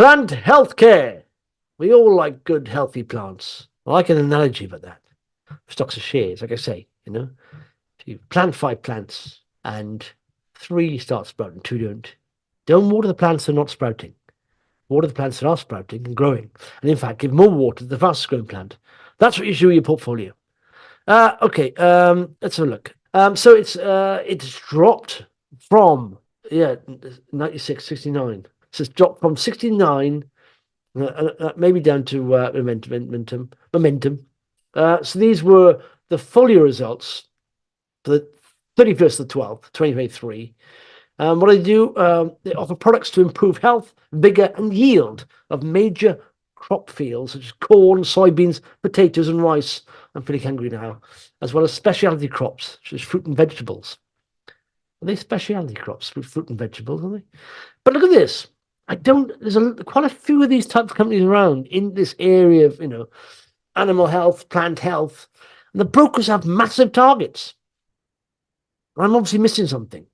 Plant healthcare. We all like good, healthy plants. I like an analogy about that. Stocks and shares, like I say, if you plant 5 plants and 3 start sprouting, 2 don't water the plants that are not sprouting. Water the plants that are sprouting and growing. And in fact, give more water to the fastest growing plant. That's what you do with your portfolio. Okay, let's have a look. So it's dropped from 96, 69. So it's dropped from 69, maybe down to momentum. So these were the full year results for the 31st of the 12th, 2023. What they do, they offer products to improve health, vigor, and yield of major crop fields such as corn, soybeans, potatoes, and rice. I'm pretty hungry now, as well as specialty crops such as fruit and vegetables. Are they specialty crops, fruit and vegetables, are they? But look at this. There's quite a few of these types of companies around in this area of, animal health, plant health. And the brokers have massive targets. I'm obviously missing something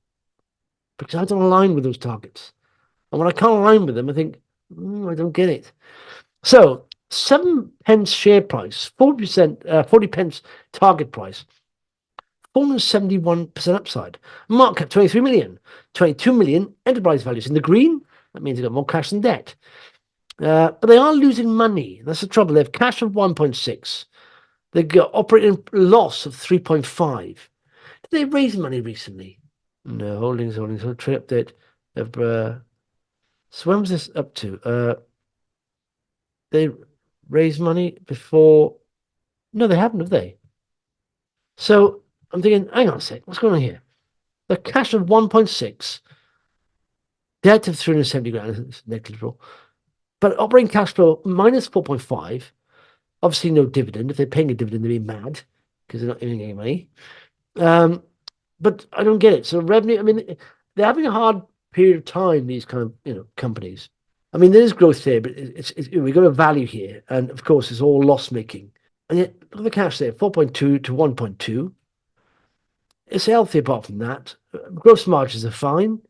because I don't align with those targets. And when I can't align with them, I think, I don't get it. So 7 pence share price, 40 pence target price, 471% upside. Market cap 23 million, 22 million enterprise values in the green. That means they've got more cash than debt. But they are losing money. That's the trouble. They have cash of 1.6. They've got operating loss of 3.5. Did they raise money recently? No, holdings. Trade update. So when was this up to? They raised money before. No, they haven't, have they? So I'm thinking, hang on a sec, what's going on here? The cash of 1.6, debt of 370 grand, it's negligible. But operating cash flow minus 4.5, obviously no dividend. If they're paying a dividend, they'd be mad because they're not earning any money. But I don't get it. So revenue, I mean, they're having a hard period of time, these kind of, companies. I mean, there is growth there, but we've got a value here. And of course, it's all loss making. And yet, look at the cash there, 4.2 to 1.2. It's healthy apart from that. Gross margins are fine.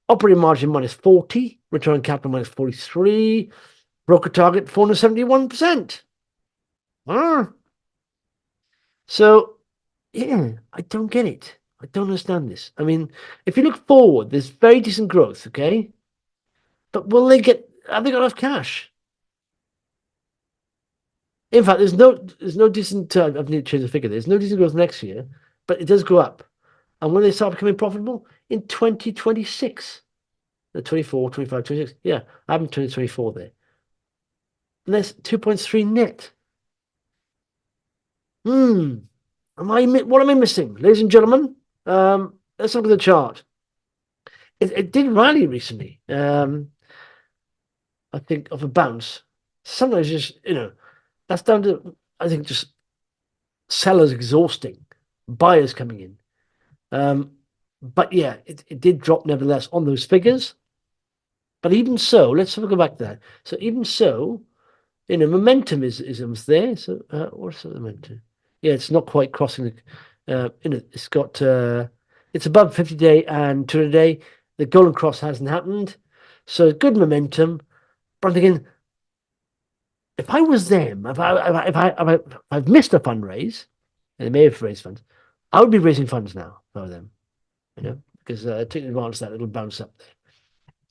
Operating margin minus 40. Return on capital minus 43. Broker target 471%. So, yeah, I don't get it. I don't understand this. I mean, if you look forward, there's very decent growth, okay? But have they got enough cash? In fact, there's no decent, I need to change the figure. There's no decent growth next year, but it does go up. And when they start becoming profitable? In 2026. 24, 25, 26. Yeah, I haven't 2024 there. And that's 2.3 net. What am I missing? Ladies and gentlemen, let's look at the chart. It did rally recently. I think of a bounce. Sometimes just, that's down to, I think, just sellers exhausting, buyers coming in. But yeah, it did drop nevertheless on those figures. But even so, let's go back to that. So even so, momentum is almost there. So what's the momentum? Yeah, it's not quite crossing the. It's got it's above 50-day and 200-day. The golden cross hasn't happened, so good momentum. But I'm thinking, if I was them, if I've missed a fundraise, and they may have raised funds, I would be raising funds now for them, because taking advantage of that little bounce up there.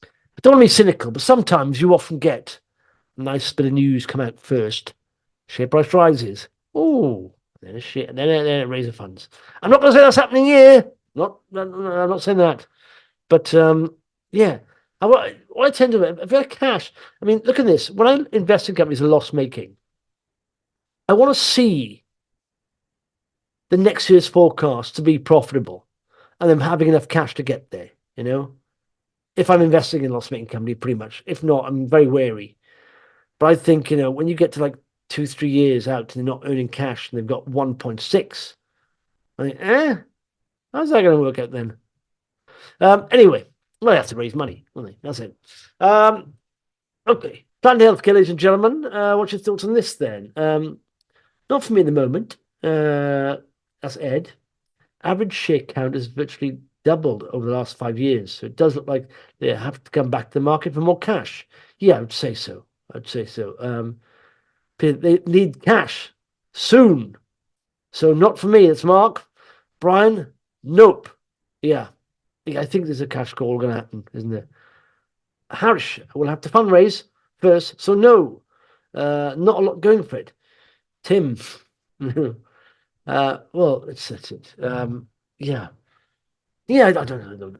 I don't want to be cynical, but sometimes you often get a nice bit of news come out first. Share price rises. Oh, then it raises funds. I'm not going to say that's happening here. I'm not saying that. But yeah, what I tend to, if I have cash, I mean, look at this. When I invest in companies that are loss making, I want to see the next year's forecast to be profitable and them having enough cash to get there, If I'm investing in a loss making company, pretty much. If not, I'm very wary. But I think, when you get to like 2-3 years out and they're not earning cash and they've got 1.6, I think, how's that going to work out then? Anyway, well, they have to raise money, won't they? That's it. Okay. Planned healthcare, ladies and gentlemen. What's your thoughts on this then? Not for me at the moment. That's Ed. Average share count has virtually doubled over the last 5 years. So it does look like they have to come back to the market for more cash. Yeah, I'd say so. They need cash soon. So not for me. It's Mark. Brian, nope. Yeah. I think there's a cash call going to happen, isn't there? Harsh will have to fundraise first. So no, not a lot going for it. Tim. Well, that's it. Yeah. Yeah, I don't know.